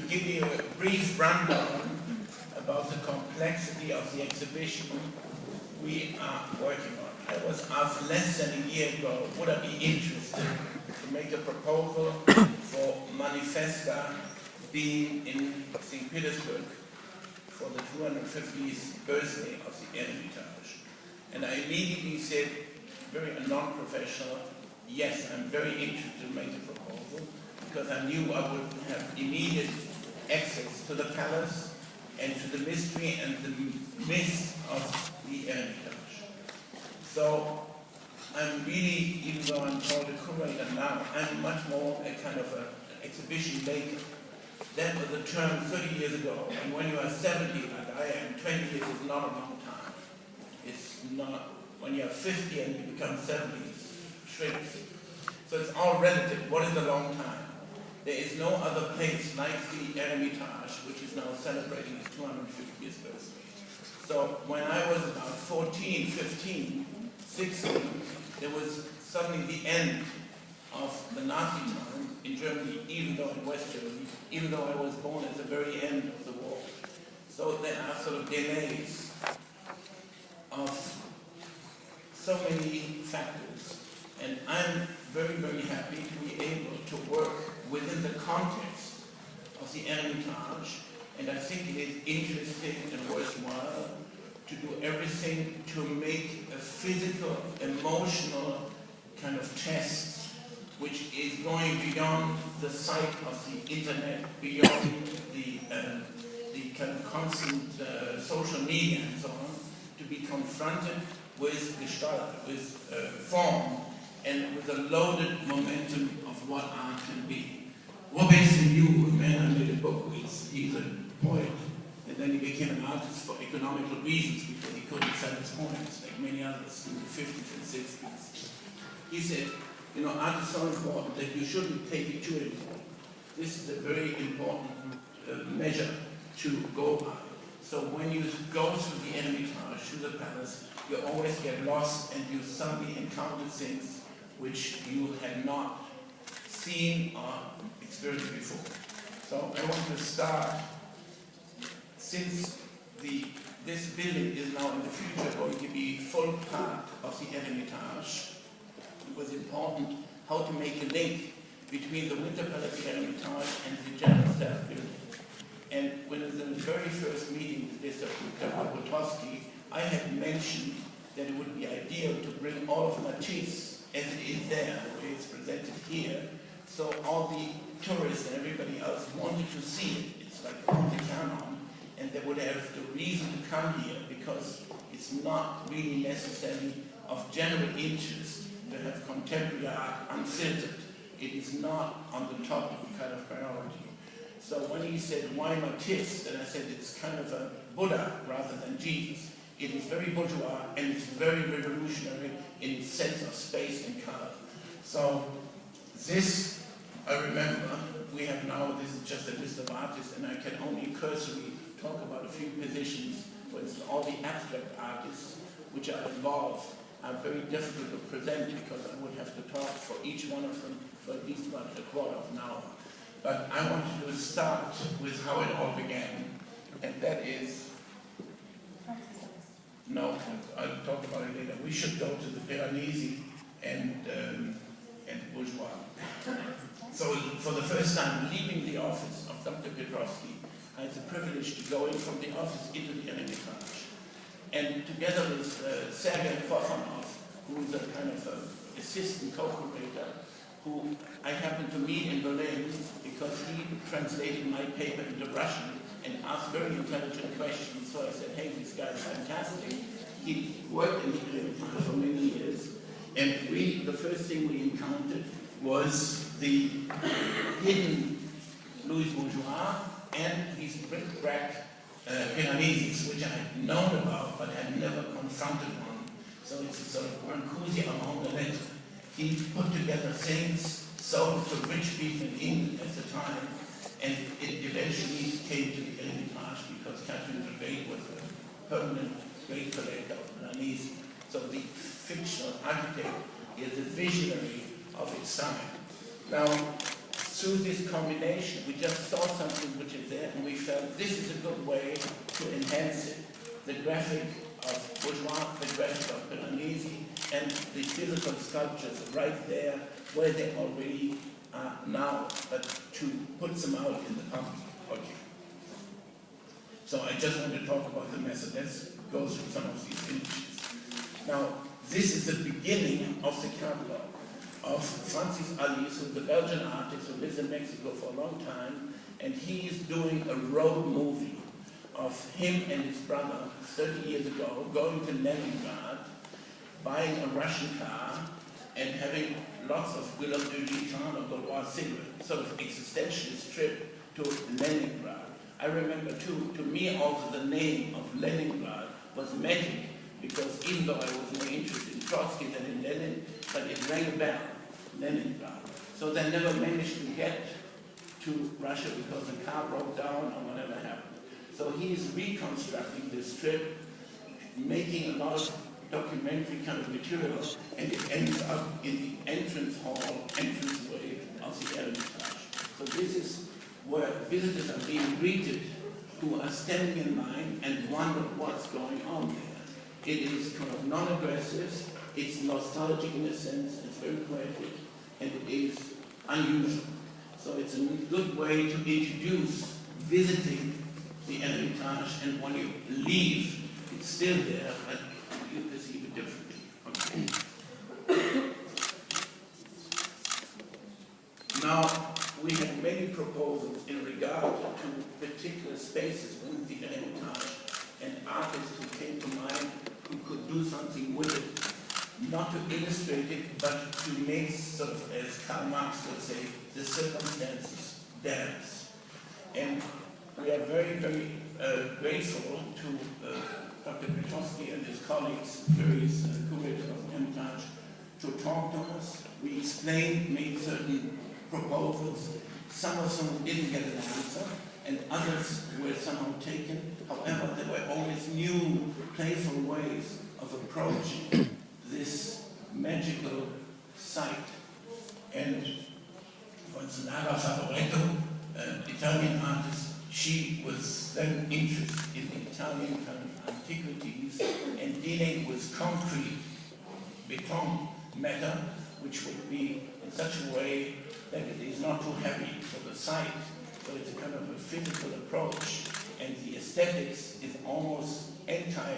give you a brief rundown about the complexity of the exhibition we are working on. I was asked less than a year ago, would I be interested to make a proposal for Manifesta being in St. Petersburg for the 250th birthday of the Eremitage. And I immediately said, very non-professional, yes, I'm very interested to make a proposal, because I knew I would have immediate access to the palace and to the mystery and the myth of the Eremitage. So I'm really, even though I'm called a curator now, I'm much more a kind of an exhibition maker. That was a term 30 years ago, and when you are 70, like I am, 20 years is not a long time. It's not, when you are 50 and you become 70, it shrinks. So it's all relative. What is a long time? There is no other place like the Eremitage, which is now celebrating its 250th birthday. So when I was about 14, 15, 16, there was suddenly the end of the Nazi time in Germany, even though in West Germany, even though I was born at the very end of the war. So there are sort of delays of so many factors. And I'm very, very happy to be able to work within the context of the Eremitage. And I think it is interesting and worthwhile to do everything to make a physical, emotional kind of test, which is going beyond the sight of the internet, beyond the kind of constant social media and so on, to be confronted with Gestalt, with form, and with a loaded momentum of what art can be. Rubens knew, a man who made a book, he's a poet, and then he became an artist for economical reasons because he couldn't sell his poems like many others in the 50s and 60s. He said, you know, art is so important that you shouldn't take it too important. This is a very important measure to go by. So when you go through the Eremitage, through the palace, you always get lost and you suddenly encounter things which you had not seen or experienced before. So I want to start, since this building is now in the future going to be full part of the Eremitage, it was important how to make a link between the Winter Palace Eremitage and the General Staff building. And when in the very first meeting with Mr. Potosky, I had mentioned that it would be ideal to bring all of Matisse as it is there, the way it's presented here, so all the tourists and everybody else wanted to see it. It's like the canon, and they would have the reason to come here because it's not really necessarily of general interest to have contemporary art unfiltered. It is not on the top kind of priority. So when he said, why Matisse? Then I said, it's kind of a Buddha rather than Jesus. It is very bourgeois and it's very revolutionary in its sense of space and color. So this, I remember, we have now, this is just a list of artists, and I can only cursorily talk about a few positions. For instance, all the abstract artists which are involved are very difficult to present because I would have to talk for each one of them for at least about a quarter of an hour. But I wanted to start with how it all began, and that is, no, I'll talk about it later. We should go to the Piranesi and Bourgeois. So for the first time, leaving the office of Dr. Petrovsky, I had the privilege to go in from the office into the Eremitage. And together with Sergei Fofanov, who is a kind of assistant co-curator, who I happened to meet in Berlin because he translated my paper into Russian and asked very intelligent questions. So I said, hey, this guy is fantastic. He worked in the Eremitage for many years. And the first thing we encountered was the hidden Louis Bourgeois and these bric-a-brac Piranesi, which I had known about but had never confronted one. So it's a sort of Brancusi among the letter. He put together things sold to rich people in England at the time, and it eventually came to the Eremitage because Catherine de Great was a permanent great collector of Piranesi. So the fictional architect is a visionary of its time. Now, through this combination, we just saw something which is there, and we felt this is a good way to enhance it. The graphic of Bourgeois, the graphic of Piranesi, and the physical sculptures right there where they already are now, but to put them out in the public. Okay. So I just want to talk about the method. Let's go through some of these images. Now, this is the beginning of the catalog of Francis Alÿs, who's a Belgian artist who lives in Mexico for a long time, and he is doing a road movie of him and his brother 30 years ago, going to Leningrad, buying a Russian car, and having lots of Gueule de Gitane or Gaulois cigarettes, sort of existentialist trip to Leningrad. I remember too, to me also the name of Leningrad was magic, because even though I was more interested in Trotsky than in Lenin, but it rang a bell, Leningrad. So they never managed to get to Russia because the car broke down or whatever happened. So he is reconstructing this trip, making a lot of documentary kind of material, and it ends up in the entrance way of the Hermitage. So this is where visitors are being greeted who are standing in line and wonder what's going on there. It is kind of non-aggressive, it's nostalgic in a sense, it's very poetic, and it is unusual. So it's a good way to introduce visiting the Hermitage, and when you leave, it's still there, but you perceive it differently. Okay. Now, we have many proposals in regard to particular spaces within the Hermitage, and artists who came to mind who could do something with it, not to illustrate it, but to make sort of, as Karl Marx would say, the circumstances dance. And we are very, very grateful to Dr. Grotowski and his colleagues, various curators of Hermitage, to talk to us. We explained, made certain proposals. Some of them didn't get an answer, and others were somehow taken. However, there were always new, playful ways of approaching this magical site. And for instance, Lara Favoretto, an Italian artist, she was then interested in the Italian kind of antiquities and dealing with concrete, beton matter, which would be in such a way that it is not too heavy for the site. So it's a kind of a physical approach, and the aesthetics is almost anti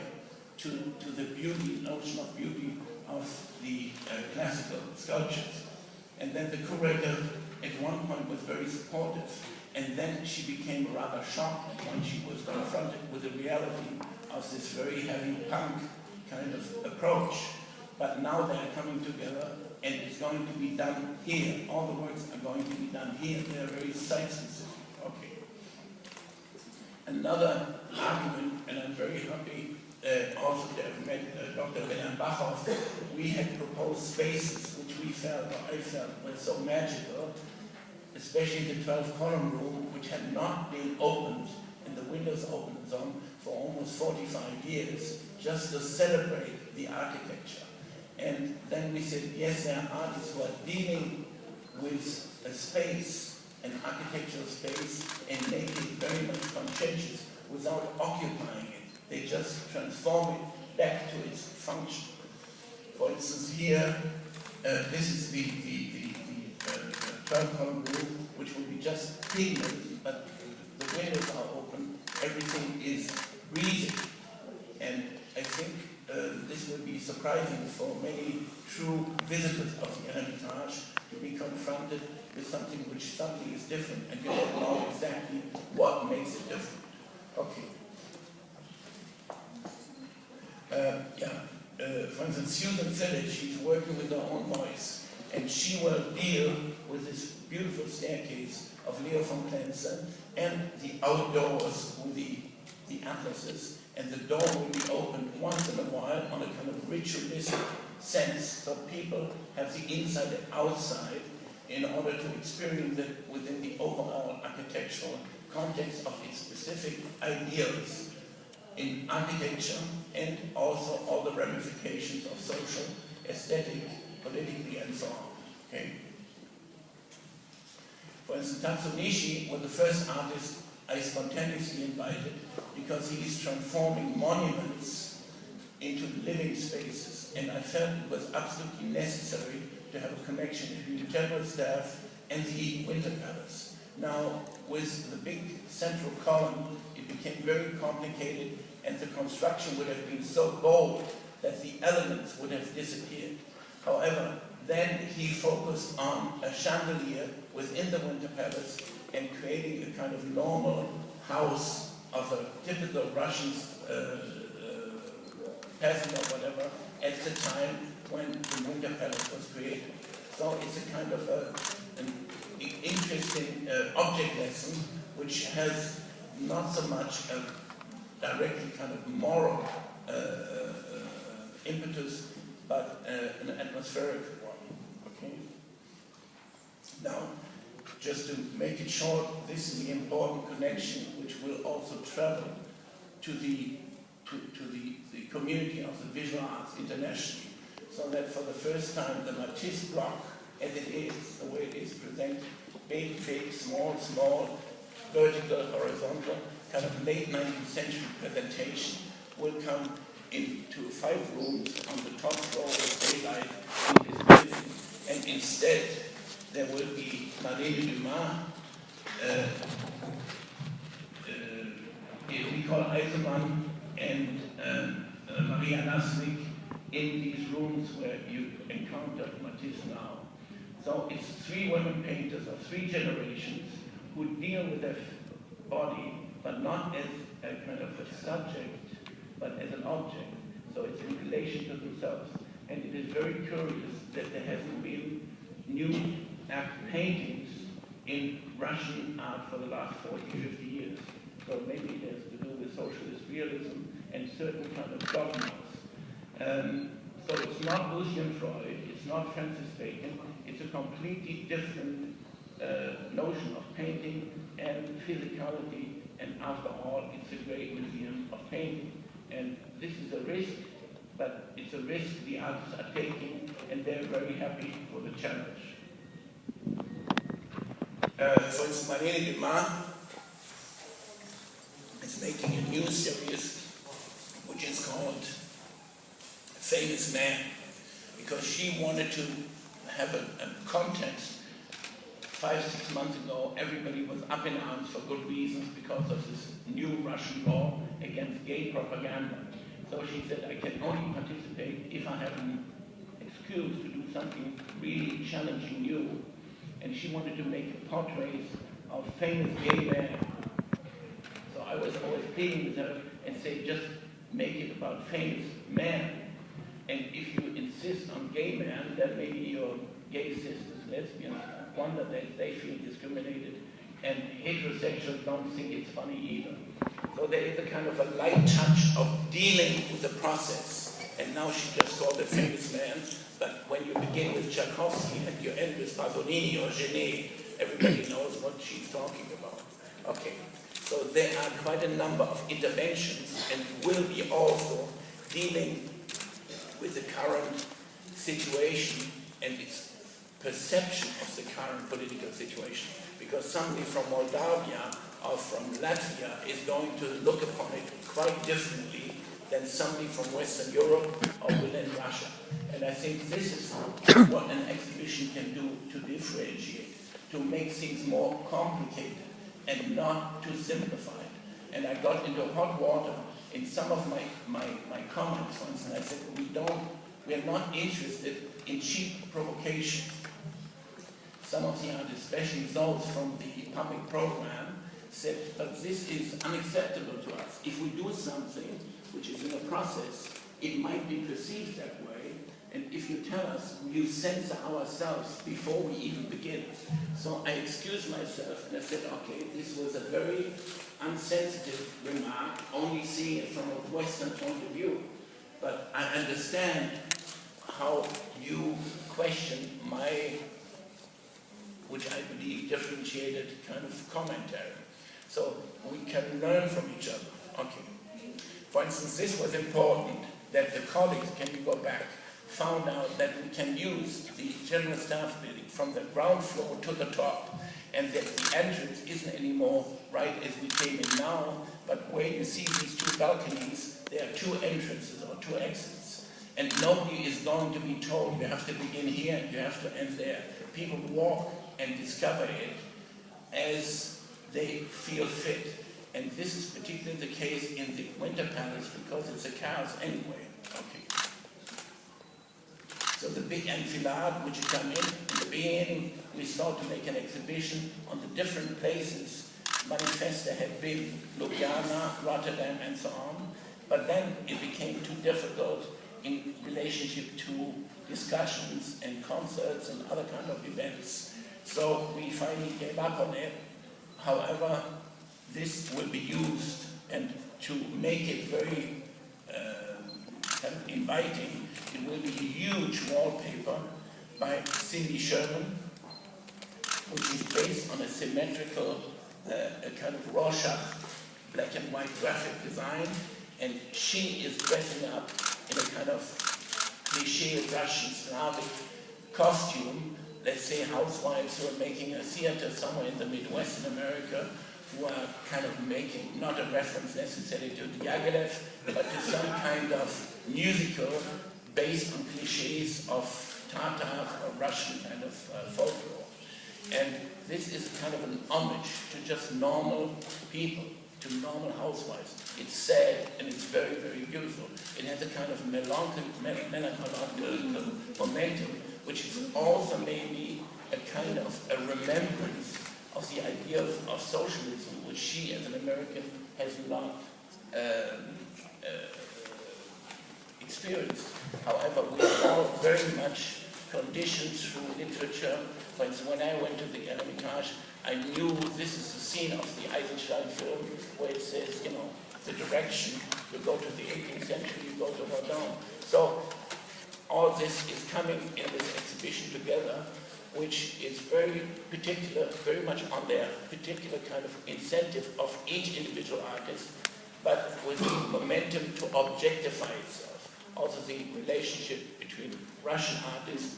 to the beauty, notion of beauty of the classical sculptures. And then the curator at one point was very supportive, and then she became rather shocked when she was confronted with the reality of this very heavy punk kind of approach. But now they are coming together, and it's going to be done here. All the works are going to be done here. They are very site-specific. Okay. Another argument, and I'm very happy also to have met Dr. Bernhard Bachhoff. We had proposed spaces which we felt, or I felt, were so magical, especially the 12-column room, which had not been opened, and the windows opened on for almost 45 years, just to celebrate the architecture. And then we said, yes, there are artists who are dealing with a space, an architectural space, and make it very much conscientious without occupying it. They just transform it back to its function. For instance, here, this is the 12-column room, which will be just pigment, but the windows are open, everything is breathing. And I think this will be surprising for many true visitors of the Hermitage to be confronted with something which suddenly is different, and you don't know exactly what makes it different. Okay. For instance, Susan Sillett, she's working with her own voice, and she will deal with this beautiful staircase of Leo von Klenze and the outdoors with the atlases, and the door will be opened once in a while on a kind of ritualistic sense, so people have the inside and outside in order to experience it within the overall architectural context of its specific ideals in architecture, and also all the ramifications of social, aesthetic, politically, and so on. Okay. For instance, Tatsu Nishi was the first artist I spontaneously invited because he is transforming monuments into living spaces, and I felt it was absolutely necessary to have a connection between the general staff and the Winter Palace. Now, with the big central column, it became very complicated, and the construction would have been so bold that the elements would have disappeared. However, then he focused on a chandelier within the Winter Palace and creating a kind of normal house of a typical Russian peasant or whatever at the time when the Winter Palace was created. So it's a kind of an interesting object lesson which has not so much a directly kind of moral impetus, but an atmospheric one. Okay. Now, just to make it short, this is the important connection which will also travel to the community of the visual arts internationally, so that for the first time the Matisse block, as it is, the way it is presented, big, small, vertical, horizontal, kind of late 19th century presentation, will come into 5 rooms on the top floor with daylight in this building, and instead there will be Marlene Dumas, Nicole Eisenman, and Maria Nasnik in these rooms where you encounter Matisse now. So it's 3 women painters of 3 generations who deal with their body, but not as a kind of a subject, but as an object. So it's in relation to themselves. And it is very curious that there hasn't been new paintings in Russian art for the last 40, 50 years. So maybe it has to do with socialist realism and certain kind of dogmas. So it's not Lucian Freud, it's not Francis Bacon, it's a completely different notion of painting and physicality, and after all, it's a great museum of painting. And this is a risk, but it's a risk the artists are taking, and they're very happy for the challenge. For instance, Marlene Dumas is making a new series, which is called Famous Man, because she wanted to have a context. 5-6 months ago, everybody was up in arms for good reasons because of this new Russian law against gay propaganda. So she said, I can only participate if I have an excuse to do something really challenging new. And she wanted to make portraits of famous gay men. So I was always pleading with her and say, just make it about famous men. And if you insist on gay men, then maybe your gay sisters, lesbians, wonder that they feel discriminated, and heterosexuals don't think it's funny either. So there is a kind of a light touch of dealing with the process. And now she just called it Famous Man, but when you begin with Tchaikovsky and you end with Pasolini or Genet, everybody knows what she's talking about. Okay, so there are quite a number of interventions, and will be also dealing with the current situation and its perception of the current political situation, because somebody from Moldavia or from Latvia is going to look upon it quite differently than somebody from Western Europe or within Russia. And I think this is what an exhibition can do to differentiate, to make things more complicated and not too simplified. And I got into hot water in some of my comments. For instance, I said, we are not interested in cheap provocations. Some of the artists, especially those from the public program, said, but this is unacceptable to us. If we do something which is in a process, it might be perceived that way, and if you tell us, you censor ourselves before we even begin. So I excused myself and I said, okay, this was a very unsensitive remark, only seeing it from a Western point of view. But I understand how you question my, which I believe differentiated kind of commentary. So we can learn from each other. Okay. For instance, this was important that the colleagues, can you go back, found out that we can use the General Staff Building from the ground floor to the top. and that the entrance isn't anymore right as we came in now, but where you see these two balconies, there are two entrances or two exits, and nobody is going to be told you have to begin here and you have to end there. People walk and discover it as they feel fit. And this is particularly the case in the Winter Palace because it's a chaos anyway. Okay. So the big enfilade, which you come in the beginning, we sought to make an exhibition on the different places Manifesta had been, Ljubljana, Rotterdam, and so on. But then it became too difficult in relationship to discussions and concerts and other kind of events. So we finally gave up on it. However, this will be used, and to make it very kind of inviting, it will be a huge wallpaper by Cindy Sherman, which is based on a symmetrical a kind of Rorschach black and white graphic design, and she is dressing up in a kind of cliché Russian Slavic costume. Let's say housewives who are making a theater somewhere in the Midwest in America, who are kind of making, not a reference necessarily to Diaghilev, but to some kind of musical based on cliches of Tatars or Russian kind of folklore. And this is kind of an homage to just normal people, to normal housewives. It's sad and it's very, very beautiful. It has a kind of melancholic momentum, which is also maybe a kind of a remembrance of the ideas of socialism, which she as an American has not experienced. However, we are all very much conditioned through literature. For instance, when I went to the Eremitage, I knew this is the scene of the Eisenstein film where it says, you know, the direction, you go to the 18th century, you go to Rodin. So all this is coming in this exhibition together, which is very particular, very much on their particular kind of incentive of each individual artist, but with the momentum to objectify itself. Also the relationship between Russian artists,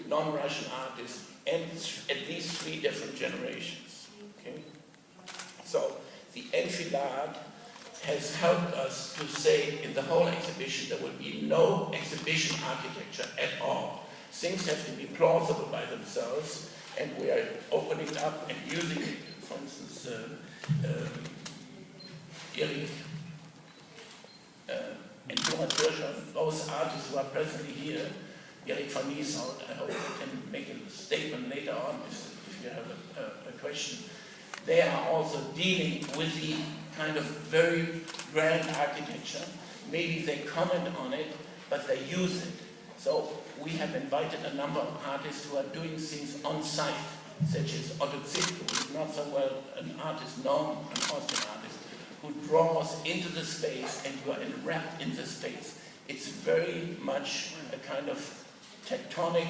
non-Russian artists, and at least 3 different generations. Okay? So the enfilade has helped us to say in the whole exhibition there will be no exhibition architecture at all. Things have to be plausible by themselves, and we are opening up and using it. For instance, Erik and Thomas Hirschhorn, those artists who are presently here, Erik van Nieshout, I hope you can make a statement later on if you have a question. They are also dealing with the kind of very grand architecture. Maybe they comment on it, but they use it. So we have invited a number of artists who are doing things on site, such as Otto Zitko, who is not so well an artist known, an Austrian artist, who draws into the space and you are enwrapped in the space. It's very much a kind of tectonic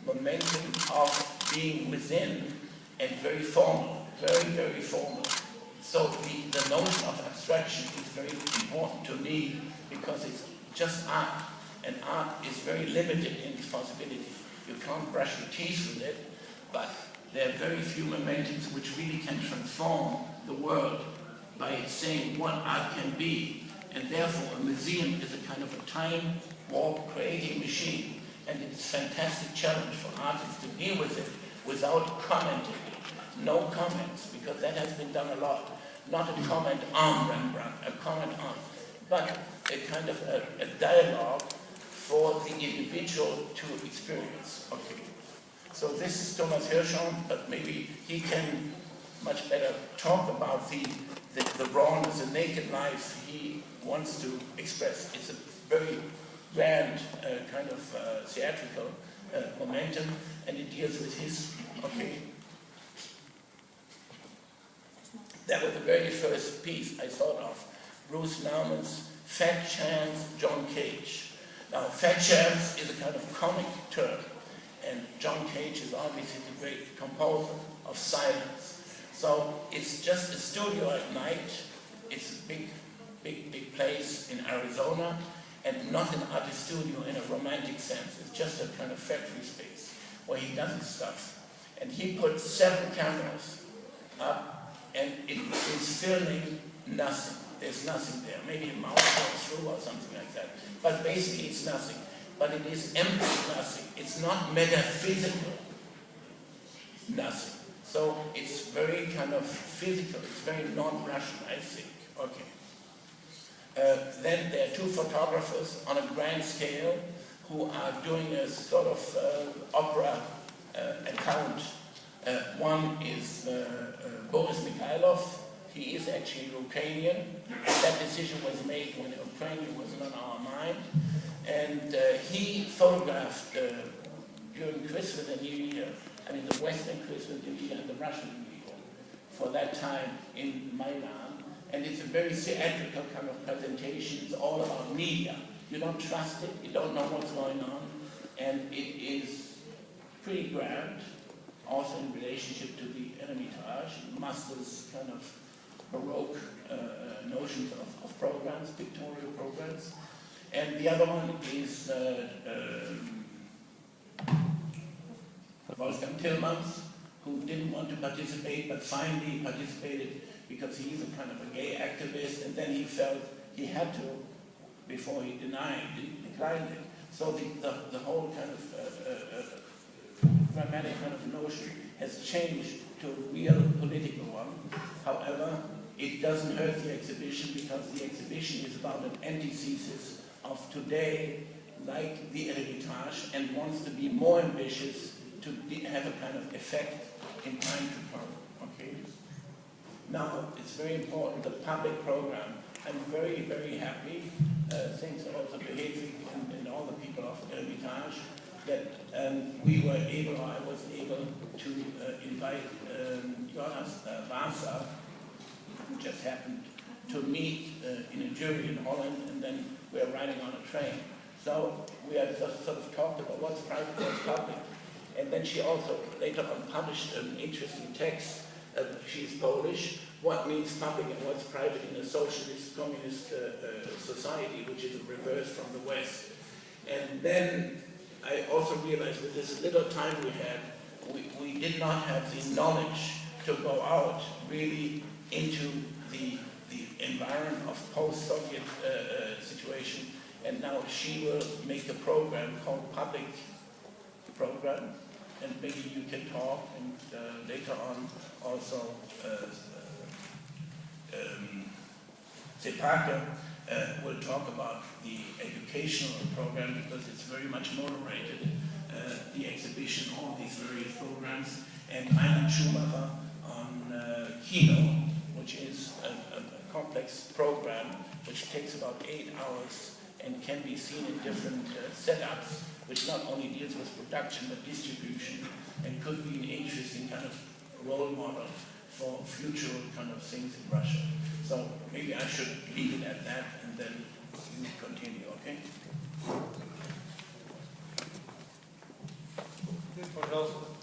momentum of being within and very formal, very, very formal. So the notion of abstraction is very important to me because it's just art, and art is very limited in its possibility. You can't brush your teeth with it, but there are very few momentums which really can transform the world by saying what art can be, and therefore a museum is a kind of a time warp creating machine, and it's a fantastic challenge for artists to deal with it without commenting it. No comments, because that has been done a lot. Not a comment on Rembrandt, a comment on, but a kind of a dialogue for the individual to experience. Okay. So this is Thomas Hirschhorn, but maybe he can much better talk about the rawness, the naked life he wants to express. It's a very grand kind of theatrical momentum, and it deals with history. Okay. That was the very first piece I thought of, Bruce Naumann's Fat Chance, John Cage. Now, Fat Chance is a kind of comic Turk, and John Cage is obviously the great composer of silence. So it's just a studio at night. It's a big, big, big place in Arizona, and not an artist studio in a romantic sense. It's just a kind of factory space where he does his stuff. And he put 7 cameras up, and it is filming nothing. There's nothing there. Maybe a mouse goes through or something like that. But basically it's nothing. But it is empty nothing. It's not metaphysical nothing. So it's very kind of physical. It's very non-Russian, I think. Okay. Then there are 2 photographers on a grand scale who are doing a sort of opera account. One is Boris Mikhailov. He is actually Ukrainian. That decision was made when Ukraine was on our mind. And he photographed during Christmas and New Year, I mean the Western Christmas, New Year, and the Russian New Year, for that time in Maidan. And it's a very theatrical kind of presentation. It's all about media. You don't trust it, you don't know what's going on, and it is pretty grand, also in relationship to the Hermitage. It masters kind of Baroque notions of programs, pictorial programs. And the other one is Wolfgang Tillmans, who didn't want to participate, but finally participated because he's a kind of a gay activist, and then he felt he had to before he declined it. So the whole kind of dramatic kind of notion has changed to a real political one. However, it doesn't hurt the exhibition because the exhibition is about an antithesis of today, like the Hermitage, and wants to be more ambitious to have a kind of effect in time to come. Okay. Now, it's very important, the public program. I'm very, very happy, thanks also to Hedwig and all the people of Hermitage, that we were able, or I was able to invite Jonas Vasa, who just happened to meet in a jury in Holland, and then we're riding on a train. So we had just sort of talked about what's private, what's public. And then she also later on published an interesting text. She's Polish. What means public and what's private in a socialist, communist society, which is a reverse from the West. And then I also realized with this little time we had, we did not have the knowledge to go out really into the environment of post-Soviet situation. And now she will make a program called Public Program, and maybe you can talk, and later on also Zepaka will talk about the educational program because it's very much moderated, the exhibition, all these various programs, and Reinhard Schumacher on Kino, which is a complex program which takes about 8 hours and can be seen in different setups, which not only deals with production but distribution, and could be an interesting kind of role model for future kind of things in Russia. So maybe I should leave it at that, and then we continue, okay? Пожалуйста.